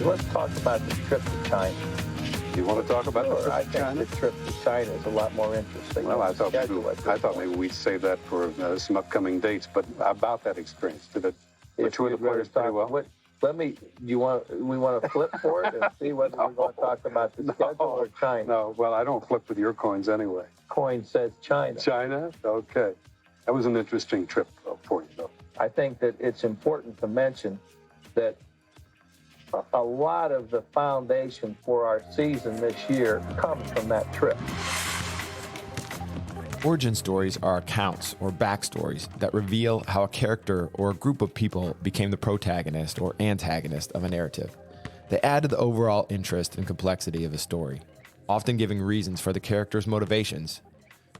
Let's talk about the trip to China. You want to talk about the trip I to think China? the trip to China is a lot more interesting. Well, I thought maybe we we'd save that for some upcoming dates. But about that experience, did it mature the players pretty well? We want to flip for it and see whether we're going to talk about the schedule or China. No, well, I don't flip with your coins anyway. Coin says China. China? Okay. That was an interesting trip for you, though. I think that it's important to mention that a lot of the foundation for our season this year comes from that trip. Origin stories are accounts or backstories that reveal how a character or a group of people became the protagonist or antagonist of a narrative. They add to the overall interest and complexity of a story, often giving reasons for the character's motivations.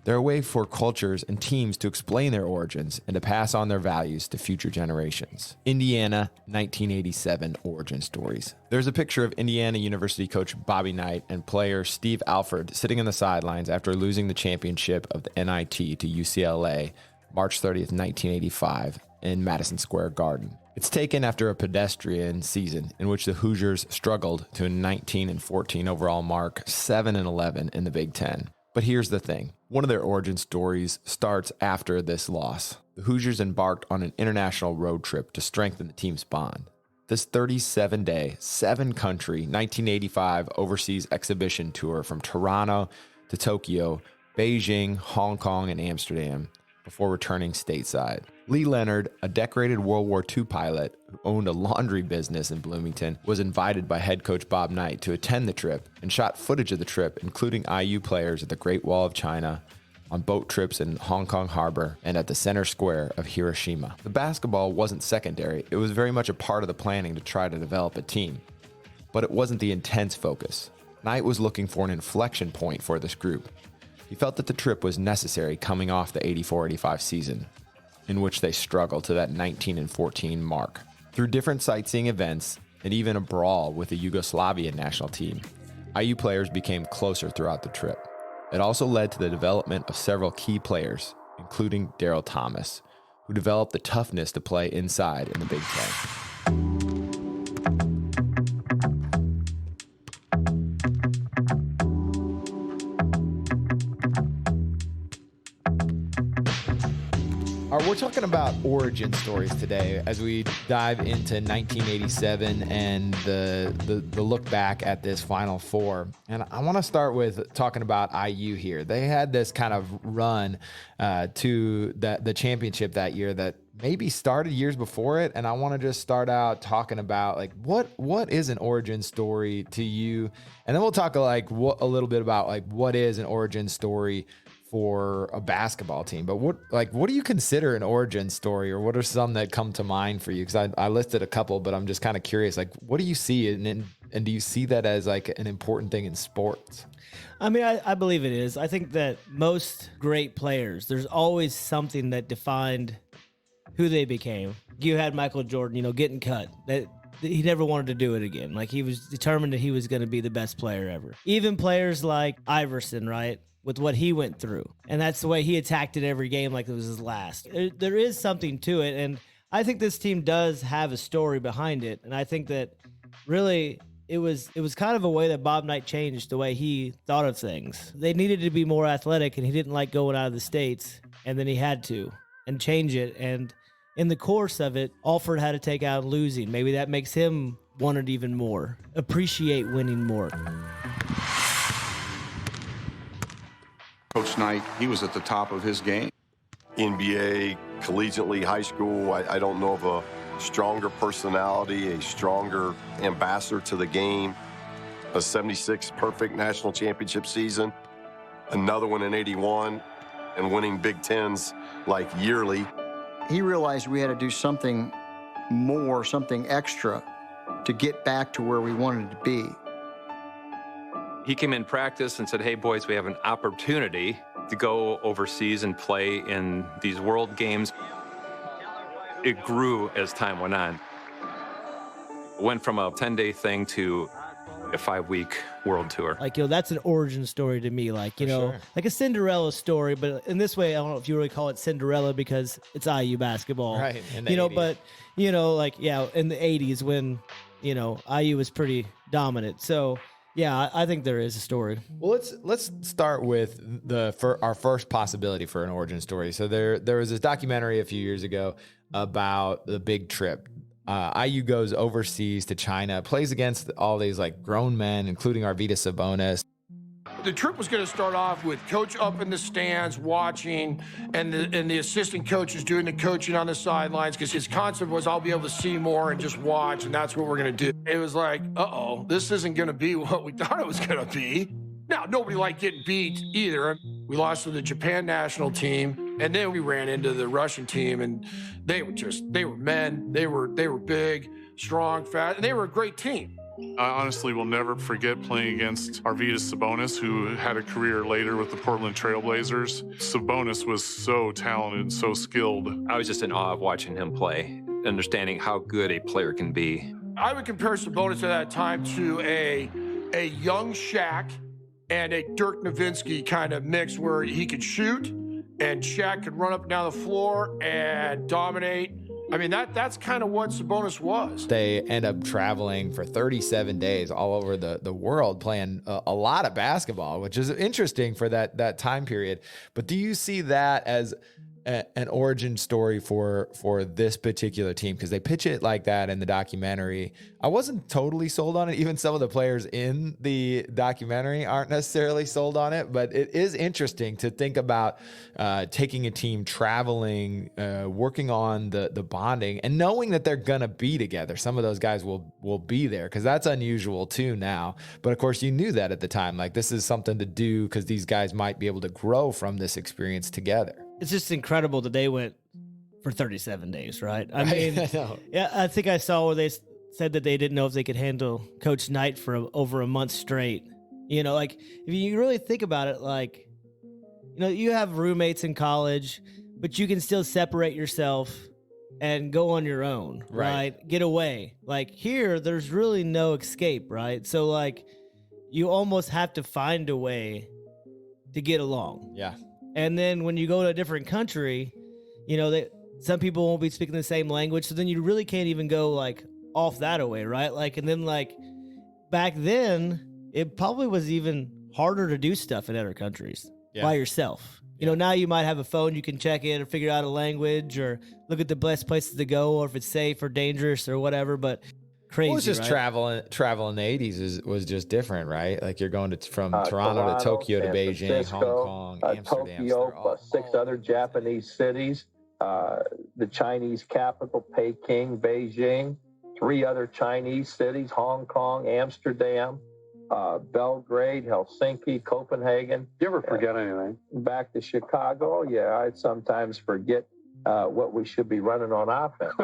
They're a way for cultures and teams to explain their origins and to pass on their values to future generations. Indiana 1987 origin stories. There's a picture of Indiana University coach Bobby Knight and player Steve Alford sitting on the sidelines after losing the championship of the NIT to UCLA March 30th, 1985 in Madison Square Garden. It's taken after a pedestrian season in which the Hoosiers struggled to a 19-14 overall mark, 7-11 in the Big Ten. But here's the thing. One of their origin stories starts after this loss. The Hoosiers embarked on an international road trip to strengthen the team's bond. This 37-day, 7-country, 1985 overseas exhibition tour from Toronto to Tokyo, Beijing, Hong Kong, and Amsterdam before returning stateside. Lee Leonard, a decorated World War II pilot who owned a laundry business in Bloomington, was invited by head coach Bob Knight to attend the trip and shot footage of the trip, including IU players at the Great Wall of China, on boat trips in Hong Kong Harbor, and at the center square of Hiroshima. The basketball wasn't secondary. It was very much a part of the planning to try to develop a team. But it wasn't the intense focus. Knight was looking for an inflection point for this group. He felt that the trip was necessary coming off the 84-85 season, in which they struggled to that 19-14 mark. Through different sightseeing events and even a brawl with the Yugoslavian national team, IU players became closer throughout the trip. It also led to the development of several key players, including Daryl Thomas, who developed the toughness to play inside in the Big Ten. We're talking about origin stories today as we dive into 1987 and the look back at this Final Four. And I want to start with talking about IU here. They had this kind of run to the championship that year that maybe started years before it. And I want to just start out talking about like what is an origin story to you, and then we'll talk a little bit about like what is an origin story for a basketball team. But what do you consider an origin story, or what are some that come to mind for you? Because I listed a couple, but I'm just kind of curious, like what do you see, and do you see that as like an important thing in sports? I mean, I believe it is. I think that most great players, there's always something that defined who they became. You had Michael Jordan, getting cut. That he never wanted to do it again. Like he was determined that he was going to be the best player ever. Even players like Iverson, right? With what he went through. And that's the way he attacked it every game like it was his last. There is something to it, and I think this team does have a story behind it, and I think that really it was kind of a way that Bob Knight changed the way he thought of things. They needed to be more athletic, and he didn't like going out of the States, and then he had to and change it, and in the course of it, Alford had to take out losing. Maybe that makes him want it even more, appreciate winning more. Coach Knight, he was at the top of his game. NBA, collegiately, high school, I don't know of a stronger personality, a stronger ambassador to the game. A 76 perfect national championship season, another one in 81, and winning Big Tens like yearly. He realized we had to do something more, something extra to get back to where we wanted to be. He came in practice and said, hey, boys, we have an opportunity to go overseas and play in these world games. It grew as time went on. It went from a 10-day thing to a 5-week world tour. Like, that's an origin story to me. Like, Sure. like a Cinderella story, but in this way, I don't know if you really call it Cinderella because it's IU basketball. Right. But, like, in the 80s when, IU was pretty dominant. So yeah, I think there is a story. Well, let's start with our first possibility for an origin story. So there was this documentary a few years ago about the big trip. IU goes overseas to China, plays against all these like grown men, including Arvydas Sabonis. The trip was going to start off with coach up in the stands watching, and the assistant coach is doing the coaching on the sidelines, because his concept was, I'll be able to see more and just watch, and that's what we're going to do. It was like, this isn't going to be what we thought it was going to be. Now, nobody liked getting beat either. We lost to the Japan national team, and then we ran into the Russian team, and they were men. They were big, strong, fast, and they were a great team. I honestly will never forget playing against Arvydas Sabonis, who had a career later with the Portland Trailblazers. Sabonis was so talented and so skilled. I was just in awe of watching him play, understanding how good a player can be. I would compare Sabonis at that time to a young Shaq and a Dirk Nowitzki kind of mix, where he could shoot and Shaq could run up and down the floor and dominate. I mean, that's kind of what Sabonis was. They end up traveling for 37 days all over the world, playing a lot of basketball, which is interesting for that time period. But do you see that as an origin story for this particular team? Because they pitch it like that in the documentary. I wasn't totally sold on it. Even some of the players in the documentary aren't necessarily sold on it, but it is interesting to think about taking a team traveling, working on the bonding, and knowing that they're gonna be together. Some of those guys will be there, because that's unusual too now. But of course, you knew that at the time. Like, this is something to do because these guys might be able to grow from this experience together. It's just incredible that they went for 37 days, right? I mean, yeah, I think I saw where they said that they didn't know if they could handle Coach Knight for over a month straight. Like, if you really think about it, like, you have roommates in college, but you can still separate yourself and go on your own, right? Get away. Like, here, there's really no escape, right? So, like, you almost have to find a way to get along. Yeah. And then when you go to a different country, some people won't be speaking the same language. So then you really can't even go like off that away, right? Like, and then like back then, it probably was even harder to do stuff in other countries by yourself. Now you might have a phone, you can check it or figure out a language or look at the best places to go, or if it's safe or dangerous or whatever. But crazy, well, it's just right? travel in the 80s was just different, right? Like, you're going from Toronto to Tokyo to Beijing, Francisco, Hong Kong, Amsterdam. Tokyo, plus 6 other Japanese cities, the Chinese capital, Peking, Beijing, 3 other Chinese cities, Hong Kong, Amsterdam, Belgrade, Helsinki, Copenhagen. You ever forget anything? Back to Chicago. Yeah, I'd sometimes forget what we should be running on offense.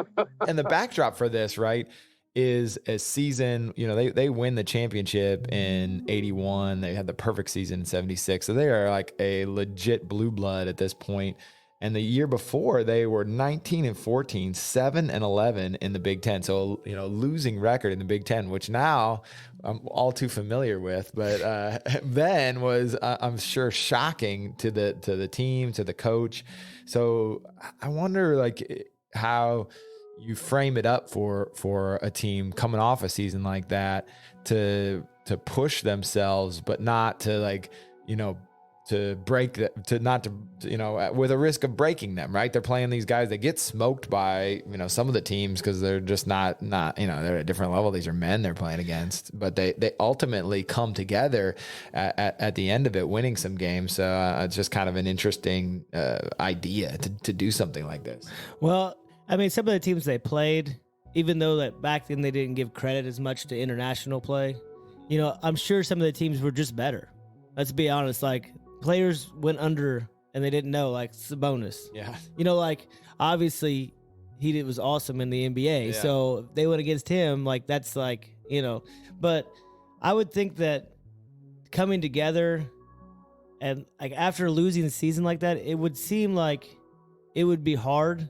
And the backdrop for this, right, is a season, they win the championship in 81. They had the perfect season in 76. So they are like a legit blue blood at this point. And the year before, they were 19-14, 7-11 in the Big Ten. So, losing record in the Big Ten, which now I'm all too familiar with, but then was, I'm sure, shocking to the team, to the coach. So I wonder, like, how you frame it up for a team coming off a season like that to push themselves, but not to, like, to break that, with a risk of breaking them, right? They're playing these guys that get smoked by, some of the teams because they're just not, they're at a different level. These are men they're playing against, but they ultimately come together at the end of it, winning some games. So it's just kind of an interesting idea to do something like this. Well, I mean, some of the teams they played, even though that back then they didn't give credit as much to international play, I'm sure some of the teams were just better. Let's be honest. Like, players went under and they didn't know, like Sabonis. Yeah. Like, obviously he was awesome in the NBA. Yeah. So if they went against him, like, that's like, but I would think that coming together and like after losing a season like that, it would seem like it would be hard.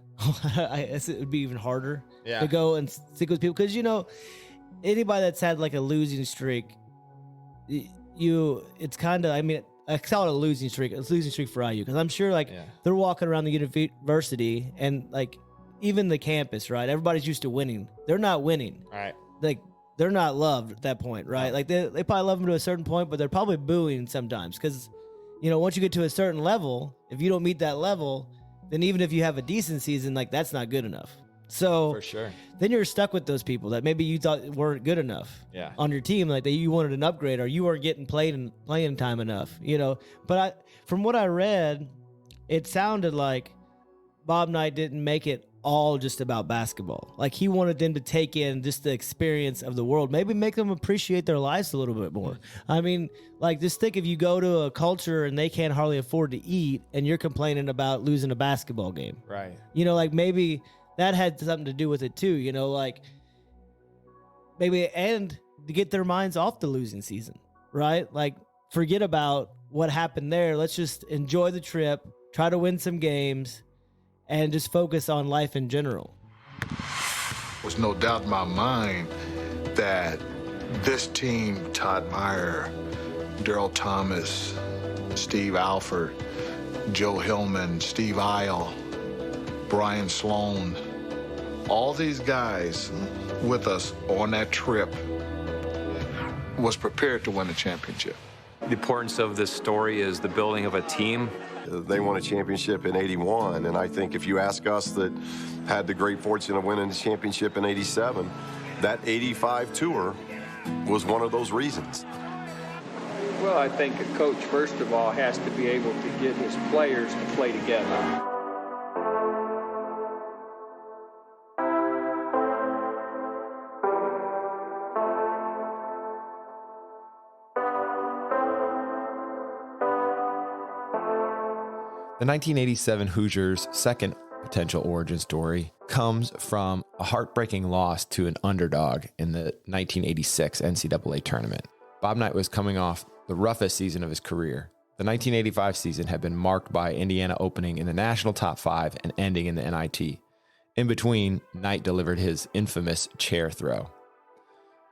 I guess it would be even harder to go and stick with people. Cause anybody that's had like a losing streak, it's kind of, I mean, I call it a losing streak. It's a losing streak for IU because I'm sure they're walking around the university and like even the campus, right? Everybody's used to winning. They're not winning. Right. Like they're not loved at that point, right? Like they probably love them to a certain point, but they're probably booing sometimes because, once you get to a certain level, if you don't meet that level, then even if you have a decent season, like that's not good enough. So For sure. then you're stuck with those people that maybe you thought weren't good enough on your team, like that you wanted an upgrade or you weren't getting playing time enough, But from what I read, it sounded like Bob Knight didn't make it all just about basketball. Like he wanted them to take in just the experience of the world, maybe make them appreciate their lives a little bit more. I mean, like just think if you go to a culture and they can't hardly afford to eat and you're complaining about losing a basketball game. Right. Like maybe that had something to do with it too, like maybe and to get their minds off the losing season, right? Like forget about what happened there. Let's just enjoy the trip, try to win some games, and just focus on life in general. There's no doubt in my mind that this team, Todd Meyer, Daryl Thomas, Steve Alford, Joe Hillman, Steve Isle, Brian Sloan, all these guys with us on that trip was prepared to win the championship. The importance of this story is the building of a team. They won a championship in 81, and I think if you ask us that had the great fortune of winning the championship in 87, that 85 tour was one of those reasons. Well, I think a coach, first of all, has to be able to get his players to play together. The 1987 Hoosiers' second potential origin story comes from a heartbreaking loss to an underdog in the 1986 NCAA tournament. Bob Knight was coming off the roughest season of his career. The 1985 season had been marked by Indiana opening in the national top 5 and ending in the NIT. In between, Knight delivered his infamous chair throw.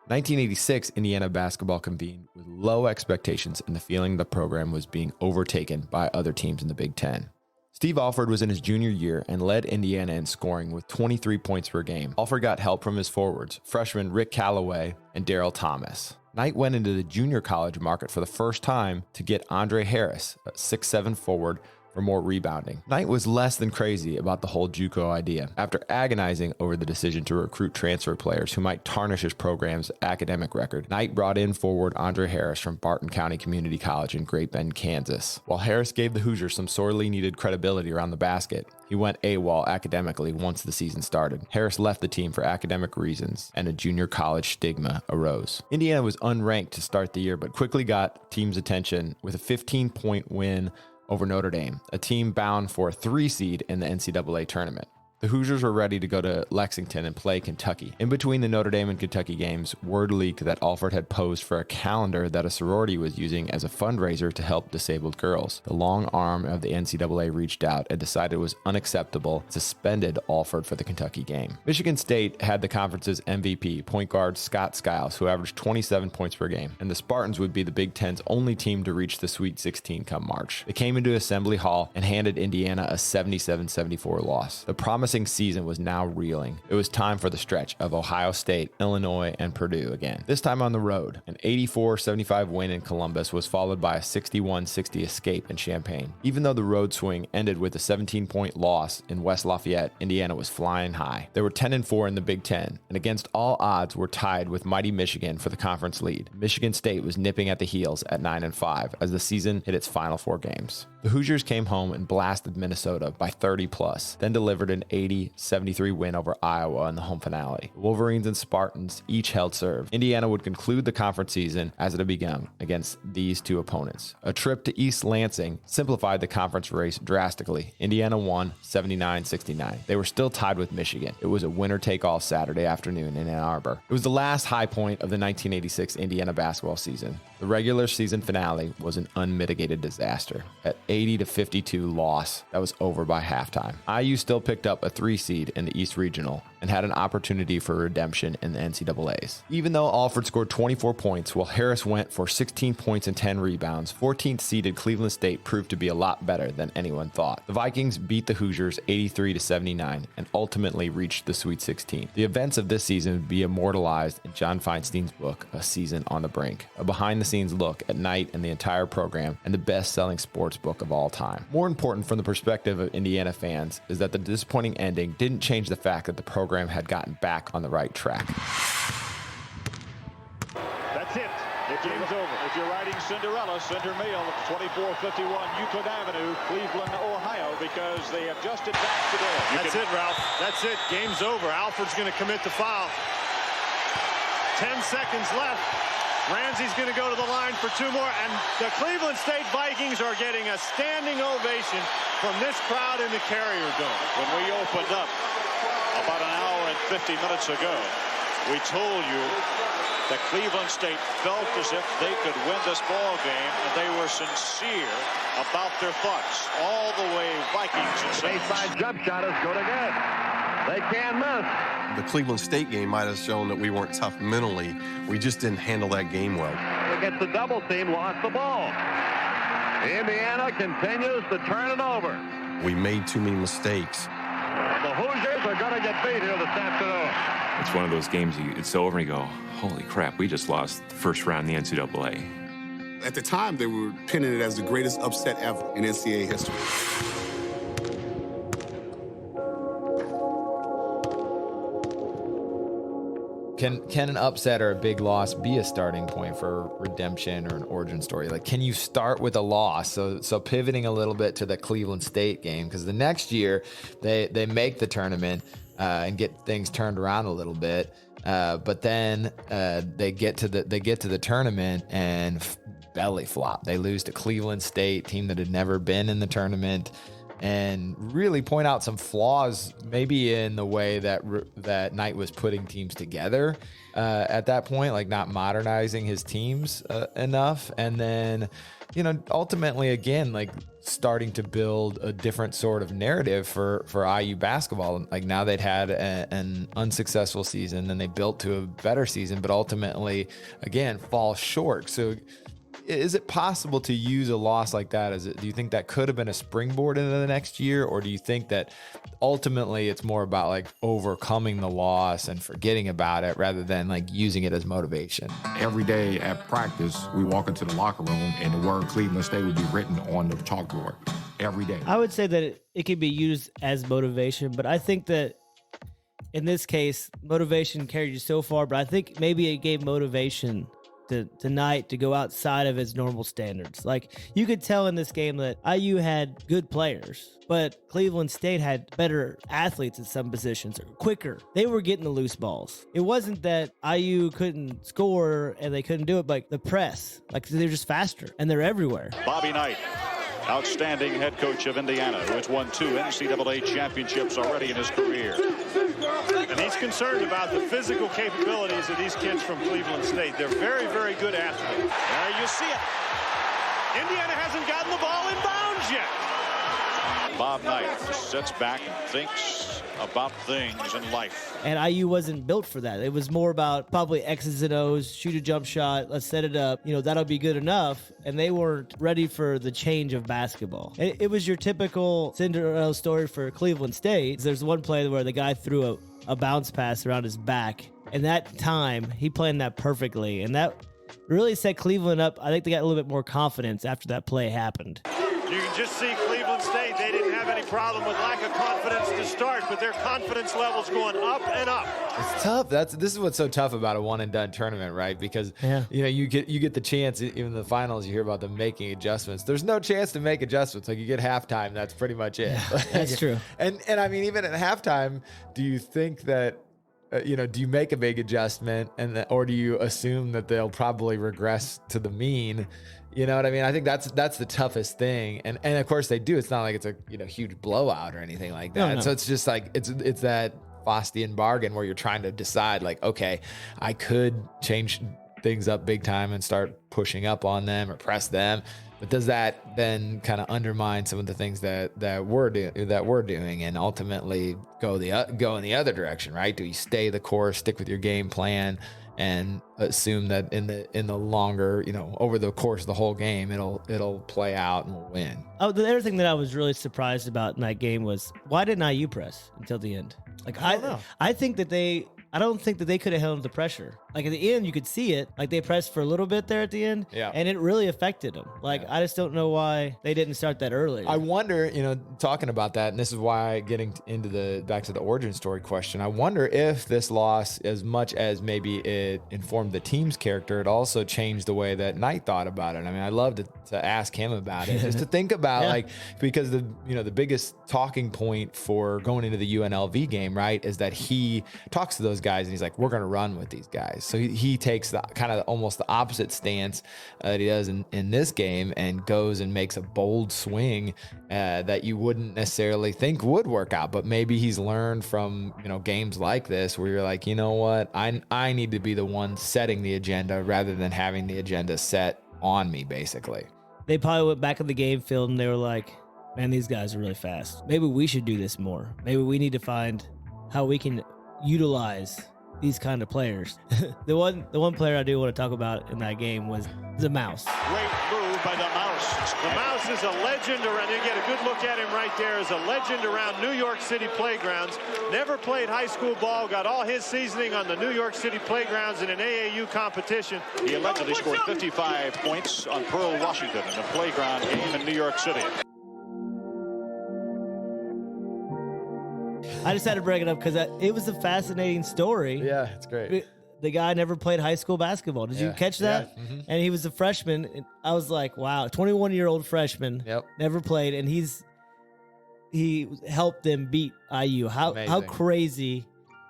1986 Indiana basketball convened with low expectations and the feeling the program was being overtaken by other teams in the Big Ten. Steve Alford was in his junior year and led Indiana in scoring with 23 points per game. Alford got help from his forwards, freshmen Rick Calloway and Daryl Thomas. Knight went into the junior college market for the first time to get Andre Harris, a 6'7" forward, for more rebounding. Knight was less than crazy about the whole JUCO idea. After agonizing over the decision to recruit transfer players who might tarnish his program's academic record, Knight brought in forward Andre Harris from Barton County Community College in Great Bend, Kansas. While Harris gave the Hoosiers some sorely needed credibility around the basket, he went AWOL academically once the season started. Harris left the team for academic reasons, and a junior college stigma arose. Indiana was unranked to start the year, but quickly got team's attention with a 15-point win over Notre Dame, a team bound for a 3 seed in the NCAA tournament. The Hoosiers were ready to go to Lexington and play Kentucky. In between the Notre Dame and Kentucky games, word leaked that Alford had posed for a calendar that a sorority was using as a fundraiser to help disabled girls. The long arm of the NCAA reached out and decided it was unacceptable, suspended Alford for the Kentucky game. Michigan State had the conference's MVP, point guard Scott Skiles, who averaged 27 points per game, and the Spartans would be the Big Ten's only team to reach the Sweet 16 come March. They came into Assembly Hall and handed Indiana a 77-74 loss. The promising season was now reeling. It was time for the stretch of Ohio State, Illinois, and Purdue again. This time on the road. An 84-75 win in Columbus was followed by a 61-60 escape in Champaign. Even though the road swing ended with a 17-point loss in West Lafayette, Indiana was flying high. They were 10-4 in the Big Ten, and against all odds were tied with mighty Michigan for the conference lead. Michigan State was nipping at the heels at 9-5 as the season hit its final 4 games. The Hoosiers came home and blasted Minnesota by 30+, then delivered an 80-73 win over Iowa in the home finale. The Wolverines and Spartans each held serve. Indiana would conclude the conference season as it had begun against these 2 opponents. A trip to East Lansing simplified the conference race drastically. Indiana won 79-69. They were still tied with Michigan. It was a winner-take-all Saturday afternoon in Ann Arbor. It was the last high point of the 1986 Indiana basketball season. The regular season finale was an unmitigated disaster. At 80-52 loss that was over by halftime. IU still picked up a 3 seed in the East Regional and had an opportunity for redemption in the NCAAs. Even though Alford scored 24 points while Harris went for 16 points and 10 rebounds, 14th seeded Cleveland State proved to be a lot better than anyone thought. The Vikings beat the Hoosiers 83-79 and ultimately reached the Sweet 16. The events of this season would be immortalized in John Feinstein's book, A Season on the Brink, a behind-the-scenes look at Knight and the entire program and the best-selling sports book of all time. More important from the perspective of Indiana fans is that the disappointing ending didn't change the fact that the program had gotten back on the right track. That's it. The game's over. If you're riding Cinderella, Center Mail, 2451 Euclid Avenue, Cleveland, Ohio, because they have just advanced today. That's it, Ralph. That's it. Game's over. Alford's going to commit the foul. 10 seconds left. Ramsey's going to go to the line for 2 more, and the Cleveland State Vikings are getting a standing ovation from this crowd in the Carrier Dome. When we opened up about an hour and 50 minutes ago, we told you that Cleveland State felt as if they could win this ball game, and they were sincere about their thoughts. All the way, Vikings. Baseline jump shot is good again. They can't miss. The Cleveland State game might have shown that we weren't tough mentally. We just didn't handle that game well. Against the double team, lost the ball. Indiana continues to turn it over. We made too many mistakes. The Hoosiers are going to get beat here this afternoon. It's one of those games, it's over and you go, holy crap, we just lost the first round in the NCAA. At the time, they were pinning it as the greatest upset ever in NCAA history. Can an upset or a big loss be a starting point for redemption or an origin story? Like, can you start with a loss? So pivoting a little bit to the Cleveland State game, because the next year they make the tournament and get things turned around a little bit, but then they get to the tournament and belly flop. They lose to Cleveland State, team that had never been in the tournament, and really point out some flaws maybe in the way that Knight was putting teams together at that point, like not modernizing his teams enough. And then, ultimately, again, like starting to build a different sort of narrative for IU basketball. Like now they'd had an unsuccessful season, then they built to a better season, but ultimately, again, fall short. So is it possible to use a loss like that? Do you think that could have been a springboard into the next year? Or do you think that ultimately it's more about like overcoming the loss and forgetting about it rather than like using it as motivation? Every day at practice, we walk into the locker room and the word Cleveland State would be written on the chalkboard every day. I would say that it could be used as motivation, but I think that in this case, motivation carried you so far, but I think maybe it gave motivation tonight to go outside of his normal standards. Like you could tell in this game that IU had good players, but Cleveland State had better athletes at some positions, or quicker. They were getting the loose balls. It wasn't that IU couldn't score and they couldn't do it, but like the press, like they're just faster and they're everywhere. Bobby Knight, outstanding head coach of Indiana, who has won 2 NCAA championships already in his career. And he's concerned about the physical capabilities of these kids from Cleveland State. They're very, very good athletes. There you see it. Indiana hasn't gotten the ball in bounds yet. Bob Knight sits back and thinks about things in life. And IU wasn't built for that. It was more about probably X's and O's, shoot a jump shot, let's set it up. That'll be good enough. And they weren't ready for the change of basketball. It was your typical Cinderella story for Cleveland State. There's one play where the guy threw a bounce pass around his back. And that time, he planned that perfectly. And that really set Cleveland up. I think they got a little bit more confidence after that play happened. You can just see Cleveland State, they didn't have any problem with lack of confidence to start, but their confidence level's going up and up. It's tough. This is what's so tough about a one and done tournament, right? Because you get the chance, even in the finals, you hear about them making adjustments. There's no chance to make adjustments. Like you get halftime, that's pretty much it. Yeah, that's true. And I mean, even at halftime, do you think that do you make a big adjustment or do you assume that they'll probably regress to the mean? You know what I mean? I think that's the toughest thing. And of course they do. It's not like it's a huge blowout or anything like that. No. So it's just like it's that Faustian bargain where you're trying to decide like, okay, I could change things up big time and start pushing up on them or press them. But does that then kind of undermine some of the things that we're doing and ultimately go in the other direction, right? Do you stay the course, stick with your game plan, and assume that in the longer, over the course of the whole game, it'll play out and we'll win? Oh, the other thing that I was really surprised about in that game was, why didn't IU press until the end? Like, I don't know. I don't think that they could have handled the pressure. Like, at the end, you could see it. Like, they pressed for a little bit there at the end. Yeah. And it really affected them. Like, I just don't know why they didn't start that earlier. I wonder, talking about that, and this is why getting into back to the origin story question, I wonder if this loss, as much as maybe it informed the team's character, it also changed the way that Knight thought about it. I mean, I love to ask him about it, just to think about, because the biggest talking point for going into the UNLV game, right, is that he talks to those guys and he's like, we're going to run with these guys. So he takes the kind of almost the opposite stance that he does in this game, and goes and makes a bold swing that you wouldn't necessarily think would work out. But maybe he's learned from, games like this where you're like, you know what, I need to be the one setting the agenda rather than having the agenda set on me, basically. They probably went back in the game field and they were like, man, these guys are really fast. Maybe we should do this more. Maybe we need to find how we can utilize these kind of players. The one player I do want to talk about in that game was the Mouse. Great move by the Mouse. The Mouse is a legend around. You get a good look at him right there. Is a legend around New York City playgrounds. Never played high school ball. Got all his seasoning on the New York City playgrounds in an AAU competition. He allegedly scored 55 points on Pearl, Washington in a playground game in New York City. I just had to bring it up because it was a fascinating story. Yeah, it's great. The guy never played high school basketball. Did you catch that? Yeah. Mm-hmm. And he was a freshman. And I was like, wow, 21-year-old freshman. Yep. Never played, and he helped them beat IU. How crazy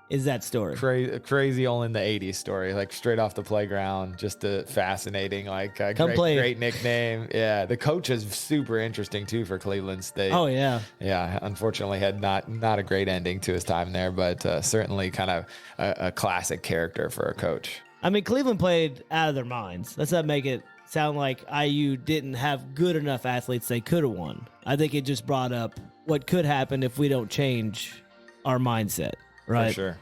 is that story? Crazy all in the 80s story, like straight off the playground, just fascinating, like great nickname. Yeah, the coach is super interesting too for Cleveland State. Oh yeah. Yeah, unfortunately had not a great ending to his time there, but certainly kind of a classic character for a coach. I mean, Cleveland played out of their minds. Let's not make it sound like IU didn't have good enough athletes they could have won. I think it just brought up what could happen if we don't change our mindset. Right. For sure.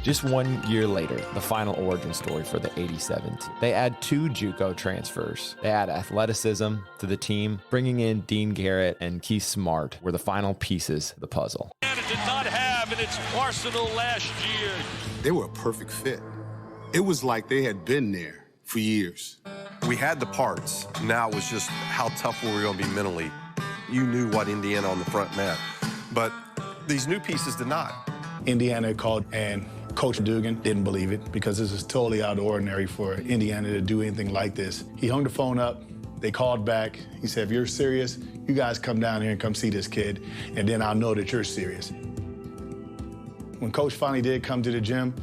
Just 1 year later, the final origin story for the 87 team. They add 2 JUCO transfers. They add athleticism to the team. Bringing in Dean Garrett and Keith Smart were the final pieces of the puzzle. Did not have in its arsenal last year. They were a perfect fit. It was like they had been there for years. We had the parts. Now it was just how tough were we going to be mentally. You knew what Indiana on the front meant, but these new pieces did not. Indiana called, and Coach Dugan didn't believe it because this is totally out of the ordinary for Indiana to do anything like this. He hung the phone up. They called back. He said, if you're serious, you guys come down here and come see this kid, and then I'll know that you're serious. When Coach finally did come to the gym,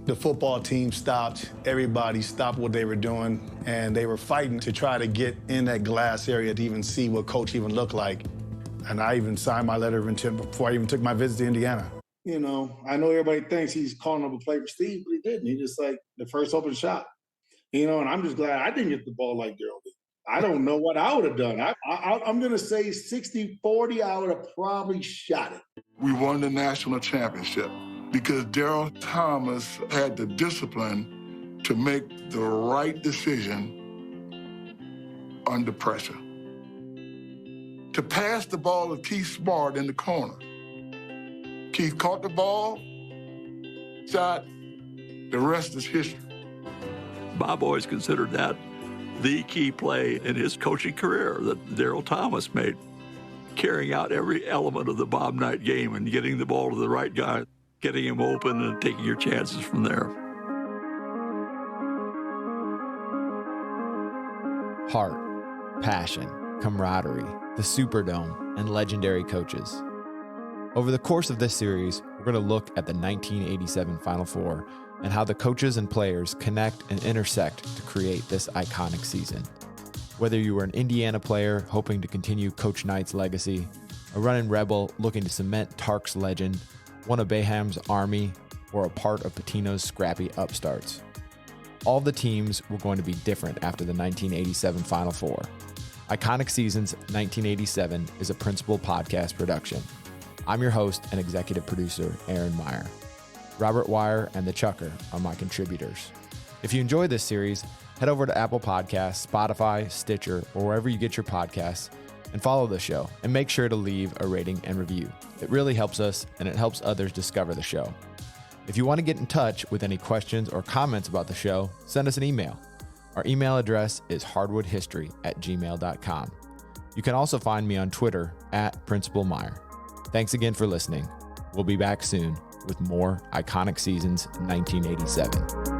the football team stopped. Everybody stopped what they were doing, and they were fighting to try to get in that glass area to even see what Coach even looked like. And I even signed my letter of intent before I even took my visit to Indiana. You know, I know everybody thinks he's calling up a play for Steve, but he didn't. He just like the first open shot. You know, and I'm just glad I didn't get the ball like Daryl did. I don't know what I would have done. I'm going to say 60-40, I would have probably shot it. We won the national championship because Daryl Thomas had the discipline to make the right decision under pressure. To pass the ball to Keith Smart in the corner. Keith caught the ball, shot, the rest is history. Bob always considered that the key play in his coaching career that Daryl Thomas made, carrying out every element of the Bob Knight game and getting the ball to the right guy, getting him open and taking your chances from there. Heart, passion, camaraderie, the Superdome, and legendary coaches. Over the course of this series, we're going to look at the 1987 Final Four and how the coaches and players connect and intersect to create this iconic season. Whether you were an Indiana player hoping to continue Coach Knight's legacy, a running Rebel looking to cement Tark's legend, one of Bayham's army, or a part of Pitino's scrappy upstarts. All the teams were going to be different after the 1987 Final Four. Iconic Seasons 1987 is a Principal podcast production. I'm your host and executive producer, Aaron Meyer. Robert Wire and The Chucker are my contributors. If you enjoy this series, head over to Apple Podcasts, Spotify, Stitcher, or wherever you get your podcasts, and follow the show, and make sure to leave a rating and review. It really helps us, and it helps others discover the show. If you want to get in touch with any questions or comments about the show, send us an email. Our email address is hardwoodhistory@gmail.com. You can also find me on Twitter @Principal Meyer. Thanks again for listening. We'll be back soon with more Iconic Seasons 1987.